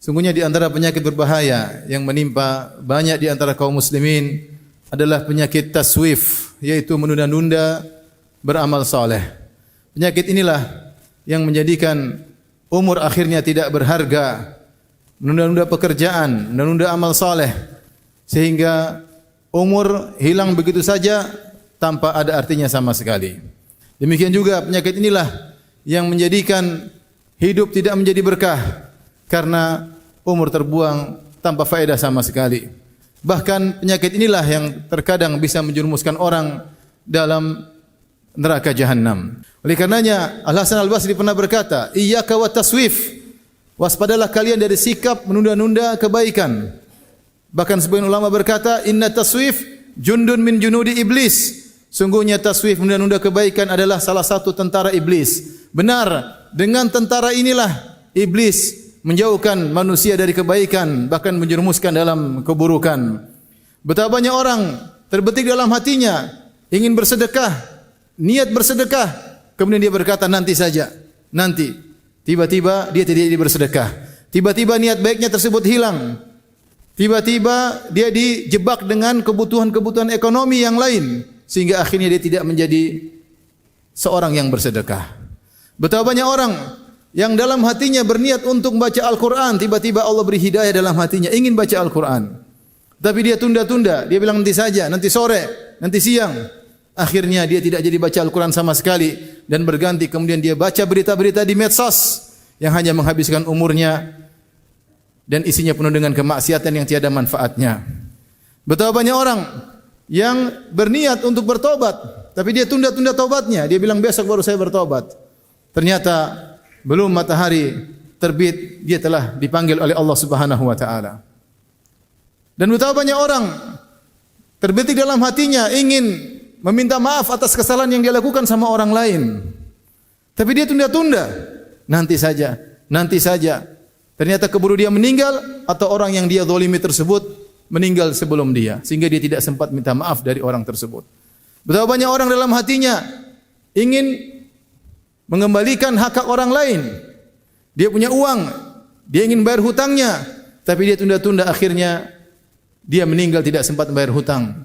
Sungguhnya di antara penyakit berbahaya yang menimpa banyak di antara kaum muslimin adalah penyakit taswif, yaitu menunda-nunda beramal saleh. Penyakit inilah yang menjadikan umur akhirnya tidak berharga, menunda-nunda pekerjaan, menunda amal saleh, sehingga umur hilang begitu saja tanpa ada artinya sama sekali. Demikian juga penyakit inilah yang menjadikan hidup tidak menjadi berkah karena umur terbuang tanpa faedah sama sekali. Bahkan penyakit inilah yang terkadang bisa menjerumuskan orang dalam neraka jahanam. Oleh karenanya Al-Hasan Al-Basri pernah berkata, "Iyyaka wa taswif." Waspadalah kalian dari sikap menunda-nunda kebaikan. Bahkan sebagian ulama berkata, "Inna taswif jundun min junudi iblis." Sungguhnya taswif menunda-nunda kebaikan adalah salah satu tentara iblis. Benar, dengan tentara inilah iblis menjauhkan manusia dari kebaikan, bahkan menjerumuskan dalam keburukan. Betapa banyak orang terbetik dalam hatinya ingin bersedekah, niat bersedekah, kemudian dia berkata nanti saja, nanti. Tiba-tiba dia tidak jadi bersedekah. Tiba-tiba niat baiknya tersebut hilang. Tiba-tiba dia dijebak dengan kebutuhan-kebutuhan ekonomi yang lain, sehingga akhirnya dia tidak menjadi seorang yang bersedekah. Betapa banyak orang yang dalam hatinya berniat untuk membaca Al-Quran, tiba-tiba Allah beri hidayah dalam hatinya, ingin baca Al-Quran. Tapi dia tunda-tunda, dia bilang nanti saja, nanti sore, nanti siang. Akhirnya dia tidak jadi baca Al-Quran sama sekali, dan berganti kemudian dia baca berita-berita di medsos, yang hanya menghabiskan umurnya, dan isinya penuh dengan kemaksiatan yang tiada manfaatnya. Betapa banyak orang yang berniat untuk bertobat, tapi dia tunda-tunda tobatnya, dia bilang besok baru saya bertobat. Ternyata belum matahari terbit, dia telah dipanggil oleh Allah Subhanahu wa taala. Dan betapa banyak orang terbetik dalam hatinya ingin meminta maaf atas kesalahan yang dia lakukan sama orang lain. Tapi dia tunda-tunda. Nanti saja, nanti saja. Ternyata keburu dia meninggal atau orang yang dia zalimi tersebut meninggal sebelum dia, sehingga dia tidak sempat minta maaf dari orang tersebut. Betapa banyak orang dalam hatinya ingin mengembalikan hak orang lain. Dia punya uang, dia ingin bayar hutangnya, tapi dia tunda-tunda, akhirnya dia meninggal tidak sempat membayar hutang.